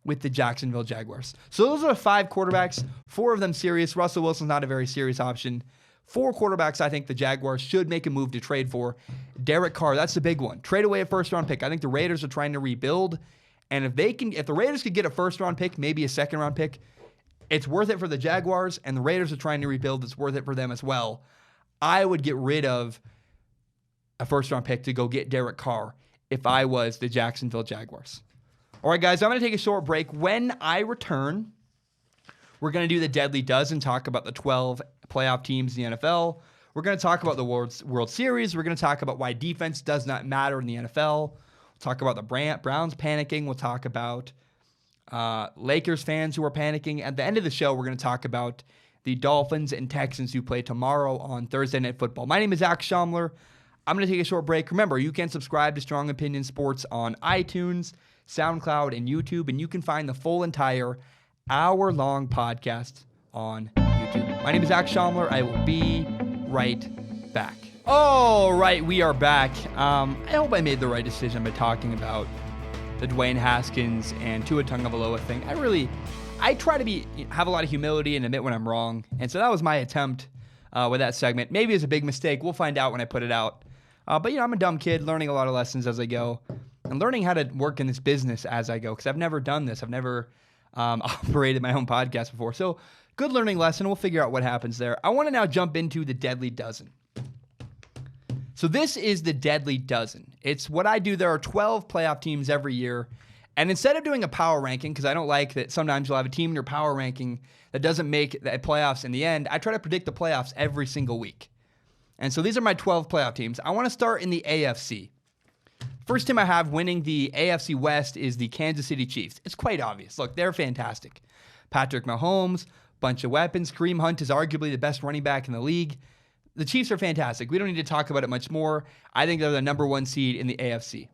with the Jacksonville Jaguars. So those are the 5 quarterbacks, 4 of them serious. Russell Wilson's not a very serious option. 4 quarterbacks I think the Jaguars should make a move to trade for. Derek Carr, that's the big one. Trade away a first-round pick. I think the Raiders are trying to rebuild. And if the Raiders could get a first-round pick, maybe a second-round pick, it's worth it for the Jaguars, and the Raiders are trying to rebuild. It's worth it for them as well. I would get rid of a first-round pick to go get Derek Carr if I was the Jacksonville Jaguars. All right, guys, I'm going to take a short break. When I return, we're going to do the Deadly Dozen, talk about the 12 playoff teams in the NFL. We're going to talk about the World Series. We're going to talk about why defense does not matter in the NFL. We'll talk about the Browns panicking. We'll talk about Lakers fans who are panicking. At the end of the show, we're going to talk about the Dolphins and Texans who play tomorrow on Thursday Night Football. My name is Zach Schaumler. I'm going to take a short break. Remember, you can subscribe to Strong Opinion Sports on iTunes, SoundCloud, and YouTube, and you can find the full entire hour-long podcast on YouTube. My name is Zach Schaumler. I will be right back. All right, we are back. I hope I made the right decision by talking about the Dwayne Haskins and Tua Tagovailoa thing. I try to have a lot of humility and admit when I'm wrong, and so that was my attempt with that segment. Maybe it's a big mistake. We'll find out when I put it out. But I'm a dumb kid, learning a lot of lessons as I go, and learning how to work in this business as I go, because I've never done this. I've never operated my own podcast before. So good learning lesson. We'll figure out what happens there. I want to now jump into the Deadly Dozen. So this is the Deadly Dozen. It's what I do. There are 12 playoff teams every year. And instead of doing a power ranking, because I don't like that sometimes you'll have a team in your power ranking that doesn't make the playoffs in the end, I try to predict the playoffs every single week. And so these are my 12 playoff teams. I want to start in the AFC. First team I have winning the AFC West is the Kansas City Chiefs. It's quite obvious. Look, they're fantastic. Patrick Mahomes, bunch of weapons. Kareem Hunt is arguably the best running back in the league. The Chiefs are fantastic. We don't need to talk about it much more. I think they're the number 1 seed in the AFC.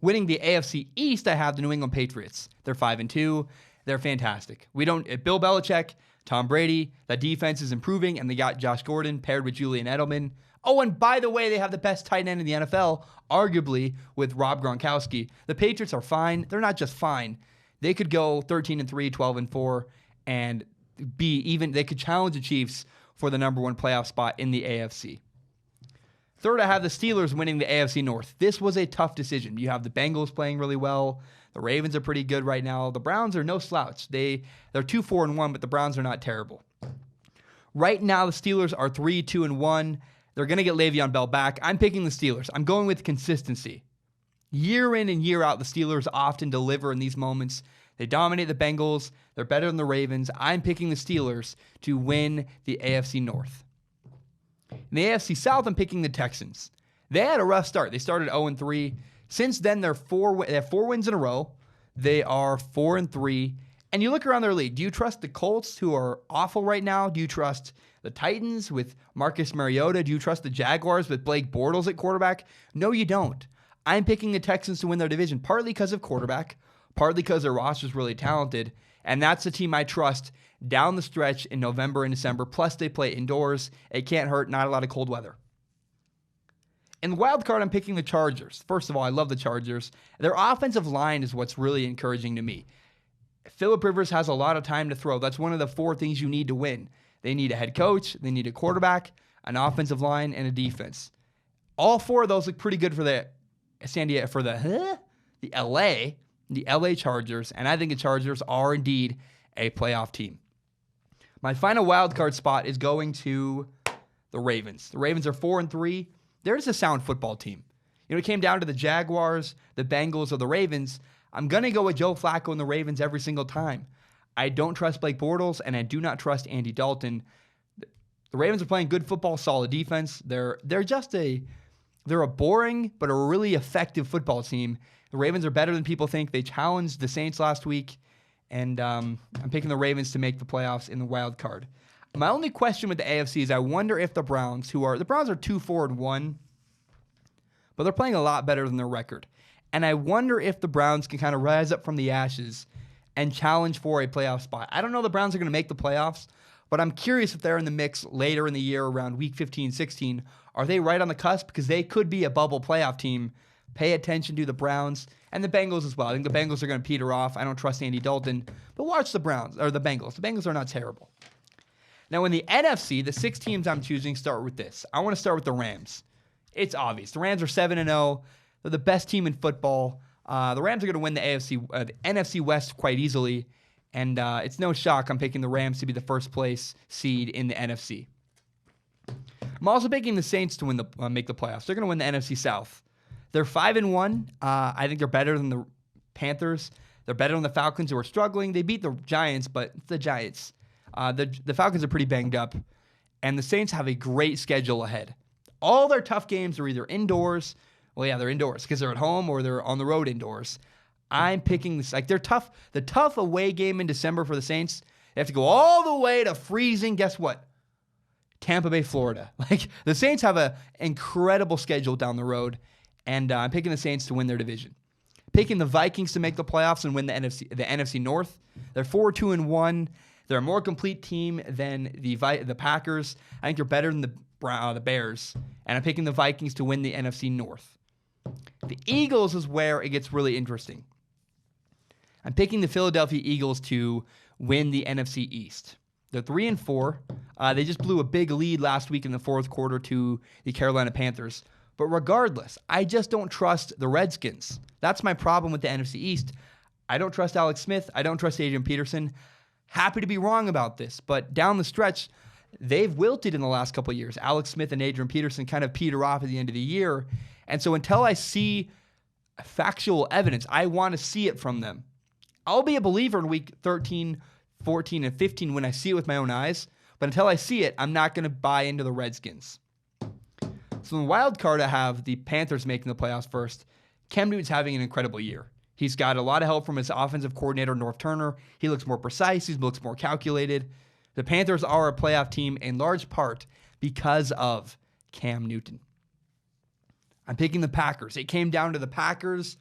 Winning the AFC East, I have the New England Patriots. They're 5-2. They're fantastic. Bill Belichick, Tom Brady, that defense is improving, and they got Josh Gordon paired with Julian Edelman. Oh, and by the way, they have the best tight end in the NFL, arguably, with Rob Gronkowski. The Patriots are fine. They're not just fine. They could go 13-3, 12-4, and they could challenge the Chiefs for the number one playoff spot in the AFC. Third, I have the Steelers winning the AFC North. This was a tough decision. You have the Bengals playing really well. The Ravens are pretty good right now. The Browns are no slouch. They're 2-4-1, but the Browns are not terrible. Right now, the Steelers are 3-2-1. They're going to get Le'Veon Bell back. I'm picking the Steelers. I'm going with consistency. Year in and year out, the Steelers often deliver in these moments. They dominate the Bengals. They're better than the Ravens. I'm picking the Steelers to win the AFC North. In the AFC South, I'm picking the Texans. They had a rough start. They started 0-3. Since then, they have 4 wins in a row. They are 4-3. And you look around their league. Do you trust the Colts, who are awful right now? Do you trust the Titans with Marcus Mariota? Do you trust the Jaguars with Blake Bortles at quarterback? No, you don't. I'm picking the Texans to win their division, partly because of quarterback, partly because their roster is really talented, and that's the team I trust down the stretch in November and December. Plus, they play indoors. It can't hurt. Not a lot of cold weather. In the wild card, I'm picking the Chargers. First of all, I love the Chargers. Their offensive line is what's really encouraging to me. Phillip Rivers has a lot of time to throw. That's one of the 4 things you need to win. They need a head coach, they need a quarterback, an offensive line, and a defense. All 4 of those look pretty good for the LA Chargers, and I think the Chargers are indeed a playoff team. My final wild card spot is going to the Ravens. The Ravens are 4-3. They're just a sound football team. It came down to the Jaguars, the Bengals, or the Ravens. I'm going to go with Joe Flacco and the Ravens every single time. I don't trust Blake Bortles, and I do not trust Andy Dalton. The Ravens are playing good football, solid defense. They're a boring but a really effective football team. The Ravens are better than people think. They challenged the Saints last week, and I'm picking the Ravens to make the playoffs in the wild card. My only question with the AFC is I wonder if the Browns are 2-4-1, but they're playing a lot better than their record. And I wonder if the Browns can kind of rise up from the ashes and challenge for a playoff spot. I don't know the Browns are going to make the playoffs, but I'm curious if they're in the mix later in the year around week 15, 16. Are they right on the cusp? Because they could be a bubble playoff team. Pay attention to the Browns and the Bengals as well. I think the Bengals are going to peter off. I don't trust Andy Dalton, but watch the Bengals. The Bengals are not terrible. Now, in the NFC, the 6 teams I'm choosing start with this. I want to start with the Rams. It's obvious. The Rams are 7-0. They're the best team in football. The Rams are going to win the NFC West quite easily, and it's no shock I'm picking the Rams to be the first place seed in the NFC. I'm also picking the Saints to make the playoffs. They're going to win the NFC South. They're 5-1. I think they're better than the Panthers. They're better than the Falcons, who are struggling. They beat the Giants, but it's the Giants. The Falcons are pretty banged up, and the Saints have a great schedule ahead. All their tough games are either indoors. Well, yeah, they're indoors because they're at home or they're on the road indoors. I'm picking this. They're tough. The tough away game in December for the Saints, they have to go all the way to freezing. Guess what? Tampa Bay, Florida. The Saints have an incredible schedule down the road, and I'm picking the Saints to win their division. Picking the Vikings to make the playoffs and win the NFC North. They're 4-2-1. They're a more complete team than the Packers. I think they're better than the Bears, and I'm picking the Vikings to win the NFC North. The Eagles is where it gets really interesting. I'm picking the Philadelphia Eagles to win the NFC East. They're 3-4. They just blew a big lead last week in the fourth quarter to the Carolina Panthers. But regardless, I just don't trust the Redskins. That's my problem with the NFC East. I don't trust Alex Smith. I don't trust Adrian Peterson. Happy to be wrong about this, but down the stretch, they've wilted in the last couple of years. Alex Smith and Adrian Peterson kind of peter off at the end of the year. And so until I see factual evidence, I want to see it from them. I'll be a believer in week 13, 14, and 15 when I see it with my own eyes. But until I see it, I'm not going to buy into the Redskins. So in the wild card, I have the Panthers making the playoffs first. Cam Newton's having an incredible year. He's got a lot of help from his offensive coordinator, North Turner. He looks more precise. He looks more calculated. The Panthers are a playoff team in large part because of Cam Newton. I'm picking the Packers. It came down to the Packers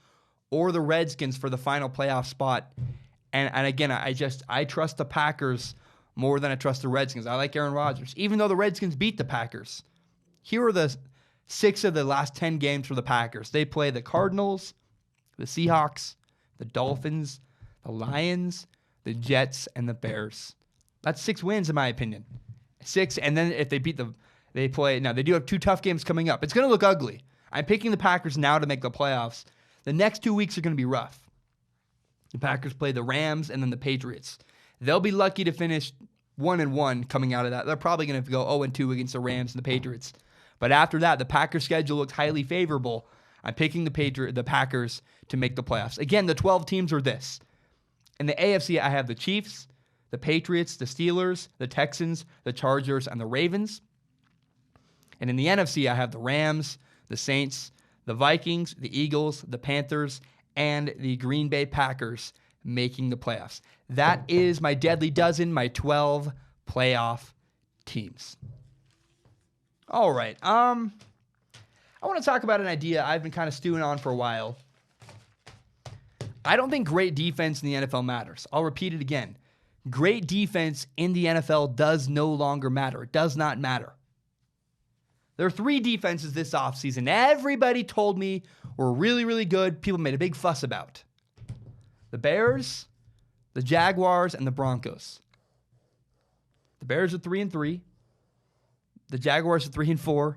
or the Redskins for the final playoff spot. And again, I trust the Packers more than I trust the Redskins. I like Aaron Rodgers. Even though the Redskins beat the Packers, Here are the 6 of the last 10 games for the Packers. They play the Cardinals, the Seahawks, the Dolphins, the Lions, the Jets, and the Bears. That's 6 wins in my opinion. 6, and then if they beat they do have 2 tough games coming up. It's going to look ugly. I'm picking the Packers now to make the playoffs. The next 2 weeks are going to be rough. The Packers play the Rams and then the Patriots. They'll be lucky to finish 1-1 coming out of that. They're probably going to go 0-2 against the Rams and the Patriots. But after that, the Packers' schedule looks highly favorable. I'm picking the Packers to make the playoffs. Again, the 12 teams are this. In the AFC, I have the Chiefs, the Patriots, the Steelers, the Texans, the Chargers, and the Ravens. And in the NFC, I have the Rams, the Saints, the Vikings, the Eagles, the Panthers, and the Green Bay Packers making the playoffs. That is my Deadly Dozen, my 12 playoff teams. All right. I want to talk about an idea I've been kind of stewing on for a while. I don't think great defense in the NFL matters. I'll repeat it again. Great defense in the NFL does no longer matter. It does not matter. There are 3 defenses this offseason everybody told me were really, really good. People made a big fuss about. The Bears, the Jaguars, and the Broncos. The Bears are 3-3. The Jaguars are 3-4.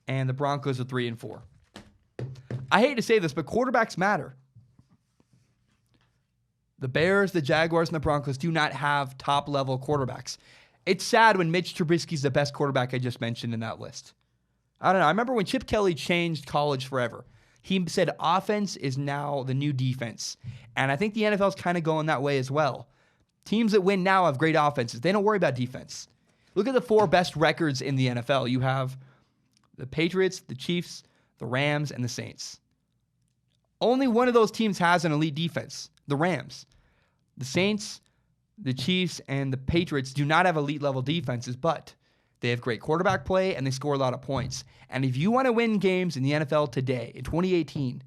And the Broncos are 3-4. I hate to say this, but quarterbacks matter. The Bears, the Jaguars, and the Broncos do not have top-level quarterbacks. It's sad when Mitch Trubisky's the best quarterback I just mentioned in that list. I don't know. I remember when Chip Kelly changed college forever. He said offense is now the new defense. And I think the NFL is kind of going that way as well. Teams that win now have great offenses. They don't worry about defense. Look at the 4 best records in the NFL. You have the Patriots, the Chiefs, the Rams, and the Saints. Only one of those teams has an elite defense, the Rams. The Saints, the Chiefs, and the Patriots do not have elite-level defenses, but they have great quarterback play, and they score a lot of points. And if you want to win games in the NFL today, in 2018,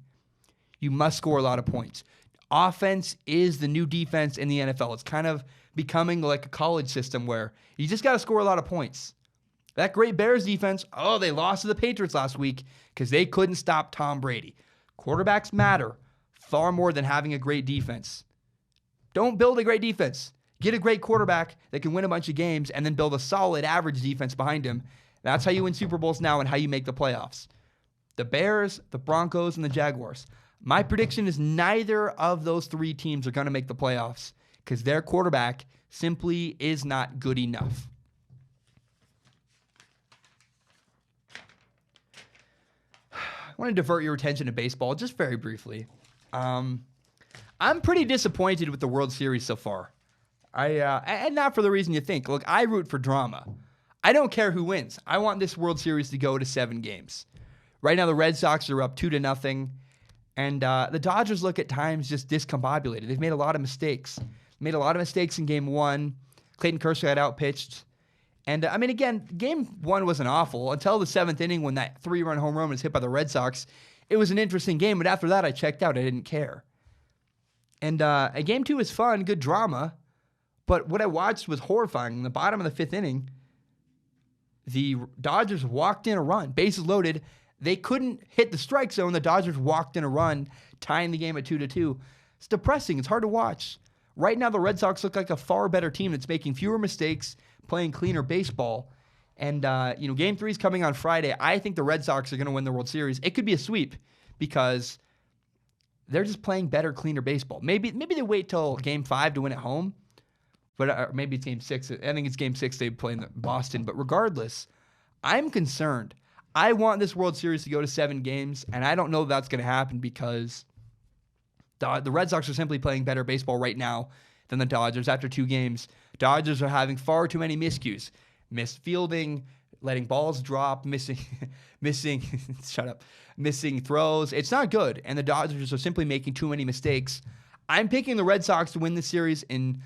you must score a lot of points. Offense is the new defense in the NFL. It's kind of becoming like a college system where you just got to score a lot of points. That great Bears defense, they lost to the Patriots last week because they couldn't stop Tom Brady. Quarterbacks matter far more than having a great defense. Don't build a great defense. Get a great quarterback that can win a bunch of games and then build a solid average defense behind him. That's how you win Super Bowls now and how you make the playoffs. The Bears, the Broncos, and the Jaguars. My prediction is neither of those 3 teams are going to make the playoffs because their quarterback simply is not good enough. I want to divert your attention to baseball just very briefly. I'm pretty disappointed with the World Series so far. And not for the reason you think. Look, I root for drama. I don't care who wins. I want this World Series to go to 7 games. Right now, the Red Sox are up 2-0, and the Dodgers look at times just discombobulated. They've made a lot of mistakes. Made a lot of mistakes in Game 1. Clayton Kershaw got outpitched. And, again, Game 1 wasn't awful until the 7th inning when that 3-run home run was hit by the Red Sox. It was an interesting game, but after that, I checked out. I didn't care. And Game 2 was fun, good drama. But what I watched was horrifying. In the bottom of the 5th inning, the Dodgers walked in a run, bases loaded. They couldn't hit the strike zone. The Dodgers walked in a run, tying the game at 2-2. It's depressing. It's hard to watch. Right now, the Red Sox look like a far better team that's making fewer mistakes, playing cleaner baseball. And, Game 3 is coming on Friday. I think the Red Sox are going to win the World Series. It could be a sweep because they're just playing better, cleaner baseball. Maybe they wait till Game 5 to win at home. But maybe it's Game 6. I think it's Game 6 they play in Boston. But regardless, I'm concerned. I want this World Series to go to 7 games, and I don't know that's going to happen because the Red Sox are simply playing better baseball right now than the Dodgers after 2 games. Dodgers are having far too many miscues. Missed fielding, letting balls drop, missing throws. It's not good, and the Dodgers are simply making too many mistakes. I'm picking the Red Sox to win this series in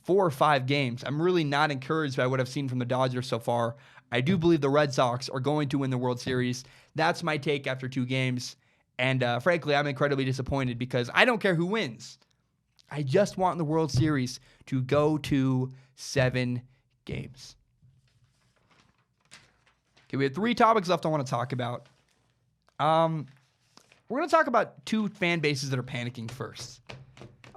4 or 5 games. I'm really not encouraged by what I've seen from the Dodgers so far. I do believe the Red Sox are going to win the World Series. That's my take after 2 games. And frankly, I'm incredibly disappointed because I don't care who wins. I just want the World Series to go to 7 games. Okay, we have 3 topics left I want to talk about. We're going to talk about 2 fan bases that are panicking first.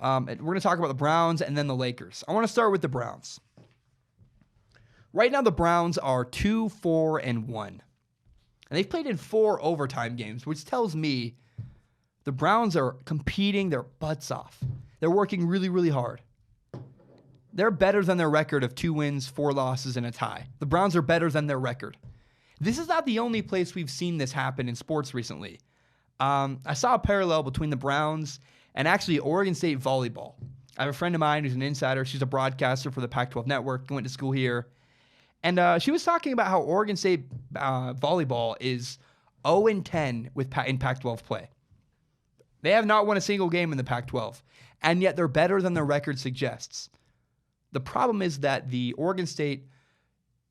We're going to talk about the Browns and then the Lakers. I want to start with the Browns. Right now, the Browns are 2-4-1. And they've played in 4 overtime games, which tells me the Browns are competing their butts off. They're working really, really hard. They're better than their record of 2 wins, 4 losses, and a tie. The Browns are better than their record. This is not the only place we've seen this happen in sports recently. I saw a parallel between the Browns and actually Oregon State volleyball. I have a friend of mine who's an insider. She's a broadcaster for the Pac-12 network, went to school here. And she was talking about how Oregon State volleyball is 0-10 in Pac-12 play. They have not won a single game in the Pac-12, and yet they're better than their record suggests. The problem is that the Oregon State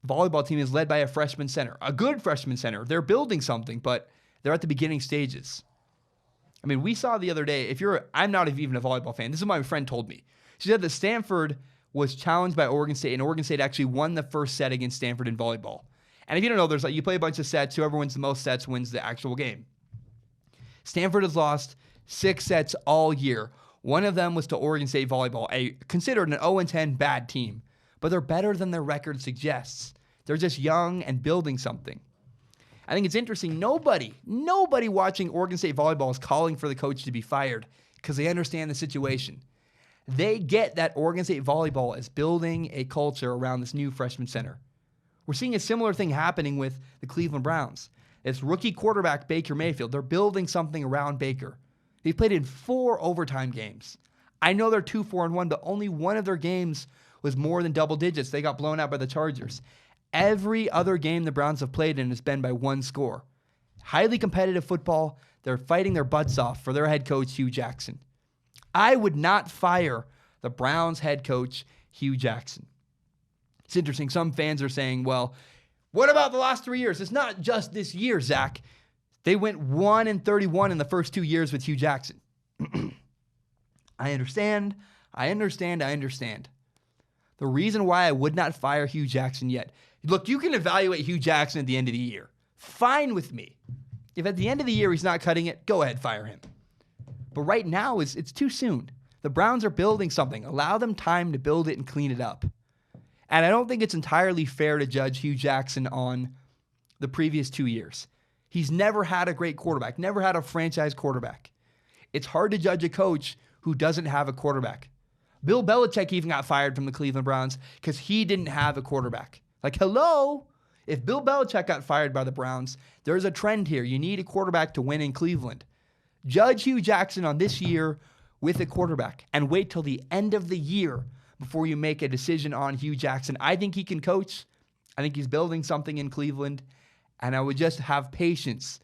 volleyball team is led by a freshman center, a good freshman center. They're building something, but they're at the beginning stages. I mean, we saw the other day, I'm not even a volleyball fan. This is what my friend told me. She said that Stanford was challenged by Oregon State, and Oregon State actually won the first set against Stanford in volleyball. And if you don't know, you play a bunch of sets. Whoever wins the most sets wins the actual game. Stanford has lost 6 sets all year. One of them was to Oregon State volleyball, considered an 0-10 bad team. But they're better than their record suggests. They're just young and building something. I think it's interesting. Nobody watching Oregon State volleyball is calling for the coach to be fired because they understand the situation. They get that Oregon State volleyball is building a culture around this new freshman center. We're seeing a similar thing happening with the Cleveland Browns. It's rookie quarterback Baker Mayfield. They're building something around Baker. They've played in 4 overtime games. I know they're 2-4-1, but only one of their games was more than double digits. They got blown out by the Chargers. Every other game the Browns have played in has been by 1 score. Highly competitive football. They're fighting their butts off for their head coach, Hugh Jackson. I would not fire the Browns head coach, Hugh Jackson. It's interesting. Some fans are saying, well, what about the last 3 years? It's not just this year, Zach. They went 1-31 in the first 2 years with Hugh Jackson. I understand. The reason why I would not fire Hugh Jackson yet. Look, you can evaluate Hugh Jackson at the end of the year. Fine with me. If at the end of the year he's not cutting it, go ahead, fire him. But right now, it's too soon. The Browns are building something. Allow them time to build it and clean it up. And I don't think it's entirely fair to judge Hugh Jackson on the previous 2 years. He's never had a great quarterback, never had a franchise quarterback. It's hard to judge a coach who doesn't have a quarterback. Bill Belichick even got fired from the Cleveland Browns because he didn't have a quarterback. Like, hello? If Bill Belichick got fired by the Browns, there's a trend here. You need a quarterback to win in Cleveland. Judge Hugh Jackson on this year with a quarterback and wait till the end of the year before you make a decision on Hugh Jackson. I think he can coach. I think he's building something in Cleveland. And I would just have patience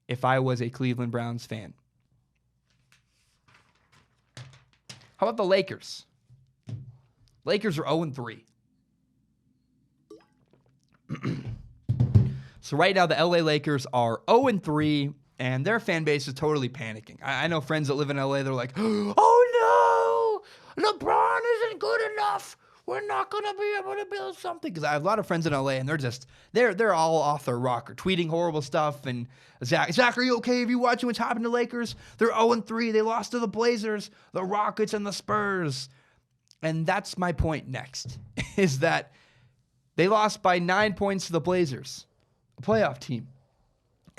if I was a Cleveland Browns fan. How about the Lakers? Lakers are 0-3. So right now, the LA Lakers are 0-3, and their fan base is totally panicking. I know friends that live in LA, they're like, oh no, LeBron isn't good enough. We're not going to be able to build something. Because I have a lot of friends in LA, and they're all off their rocker, tweeting horrible stuff. And Zach, are you okay? Have you watching what's happened to Lakers? They're 0-3. They lost to the Blazers, the Rockets, and the Spurs. And that's my point next, is that they lost by 9 points to the Blazers, a playoff team.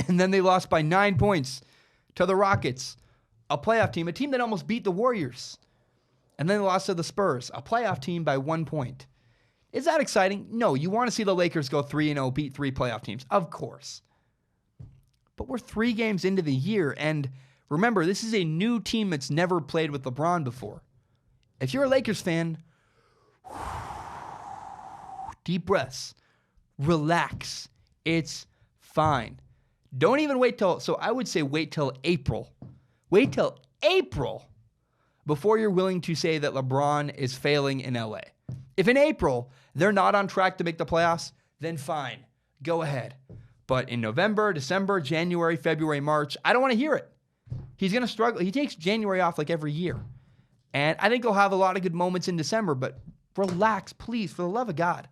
And then they lost by 9 points to the Rockets, a playoff team, a team that almost beat the Warriors. And then they lost to the Spurs, a playoff team, by 1 point. Is that exciting? No, you want to see the Lakers go 3-0, beat 3 playoff teams. Of course. But we're 3 games into the year, and remember, this is a new team that's never played with LeBron before. If you're a Lakers fan, deep breaths, relax. It's fine. Don't even wait till April. Wait till April before you're willing to say that LeBron is failing in LA. If in April they're not on track to make the playoffs, then fine, go ahead. But in November, December, January, February, March, I don't want to hear it. He's going to struggle. He takes January off like every year. And I think he'll have a lot of good moments in December, but relax, please, for the love of God.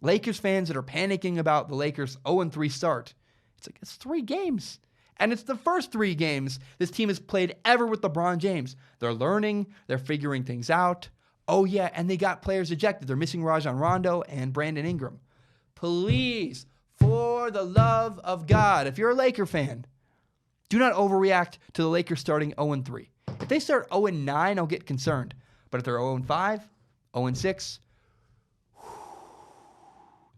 Lakers fans that are panicking about the Lakers 0-3 start. It's 3 games. And it's the first 3 games this team has played ever with LeBron James. They're learning. They're figuring things out. Oh, yeah, and they got players ejected. They're missing Rajon Rondo and Brandon Ingram. Please, for the love of God, if you're a Laker fan, do not overreact to the Lakers starting 0-3. If they start 0-9, I'll get concerned. But if they're 0-5, 0-6,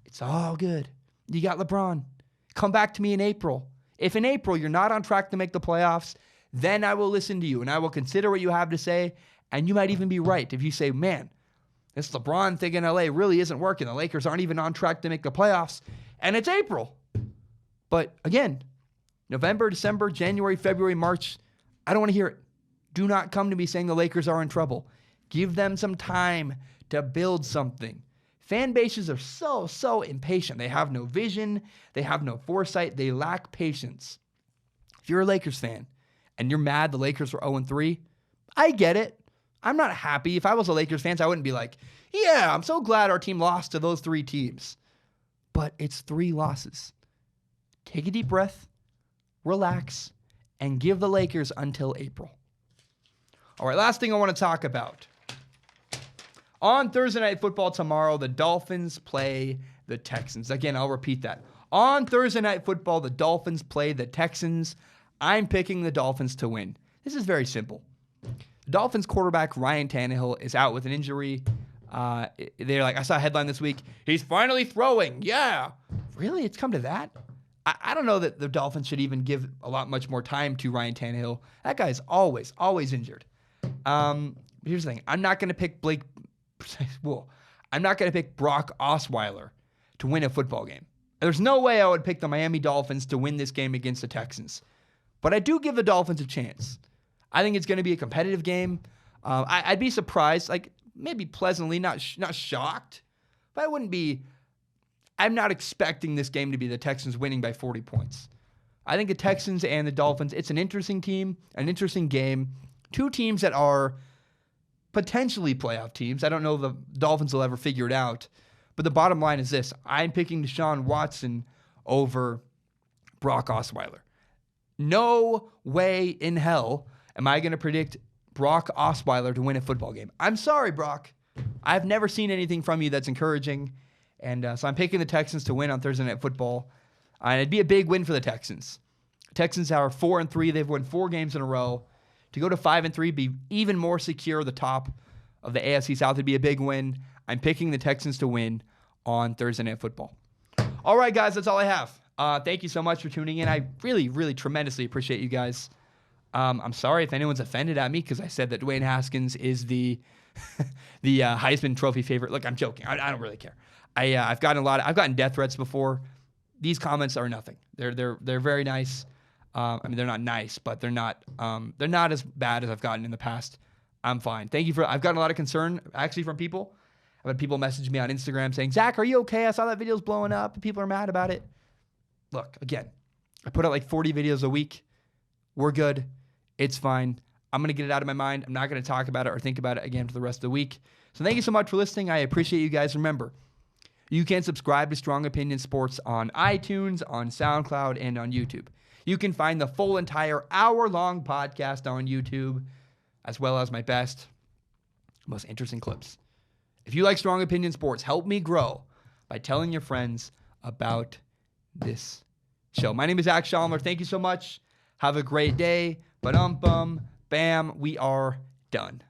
it's all good. You got LeBron. Come back to me in April. If in April you're not on track to make the playoffs, then I will listen to you and I will consider what you have to say. And you might even be right if you say, man, this LeBron thing in LA really isn't working. The Lakers aren't even on track to make the playoffs. And it's April. But again, November, December, January, February, March, I don't want to hear it. Do not come to me saying the Lakers are in trouble. Give them some time to build something. Fan bases are so impatient. They have no vision. They have no foresight. They lack patience. If you're a Lakers fan and you're mad the Lakers were 0-3, I get it. I'm not happy. If I was a Lakers fan, I wouldn't be like, yeah, I'm so glad our team lost to those 3 teams. But it's 3 losses. Take a deep breath, relax, and give the Lakers until April. All right, last thing I want to talk about. On Thursday Night Football tomorrow, the Dolphins play the Texans. Again, I'll repeat that. On Thursday Night Football, the Dolphins play the Texans. I'm picking the Dolphins to win. This is very simple. The Dolphins quarterback Ryan Tannehill is out with an injury. They're like, I saw a headline this week. He's finally throwing. Yeah. Really? It's come to that? I don't know that the Dolphins should even give much more time to Ryan Tannehill. That guy is always injured. Here's the thing. I'm not going to pick Brock Osweiler to win a football game. There's no way I would pick the Miami Dolphins to win this game against the Texans. But I do give the Dolphins a chance. I think it's going to be a competitive game. I'd be surprised, like maybe pleasantly, not shocked, but I'm not expecting this game to be the Texans winning by 40 points. I think the Texans and the Dolphins, it's an interesting team, an interesting game. 2 teams that are potentially playoff teams. I don't know if the Dolphins will ever figure it out. But the bottom line is this. I'm picking Deshaun Watson over Brock Osweiler. No way in hell am I going to predict Brock Osweiler to win a football game. I'm sorry, Brock. I've never seen anything from you that's encouraging. And so I'm picking the Texans to win on Thursday Night Football. And it'd be a big win for the Texans. Texans are 4-3. They've won 4 games in a row. To go to 5-3, be even more secure at the top of the AFC South, would be a big win. I'm picking the Texans to win on Thursday Night Football. All right, guys, that's all I have. Thank you so much for tuning in. I really tremendously appreciate you guys. I'm sorry if anyone's offended at me because I said that Dwayne Haskins is the Heisman Trophy favorite. Look, I'm joking. I don't really care. I've gotten death threats before. These comments are nothing. They're very nice. They're not nice, but they're not as bad as I've gotten in the past. I'm fine. I've gotten a lot of concern actually from people. I've had people message me on Instagram saying, Zach, are you okay? I saw that video's blowing up and people are mad about it. Look, again, I put out like 40 videos a week. We're good. It's fine. I'm going to get it out of my mind. I'm not going to talk about it or think about it again for the rest of the week. So thank you so much for listening. I appreciate you guys. Remember, you can subscribe to Strong Opinion Sports on iTunes, on SoundCloud, and on YouTube. You can find the full entire hour-long podcast on YouTube, as well as my best, most interesting clips. If you like Strong Opinion Sports, help me grow by telling your friends about this show. My name is Zach Shalmer. Thank you so much. Have a great day. Ba-dum-bum. Bam. We are done.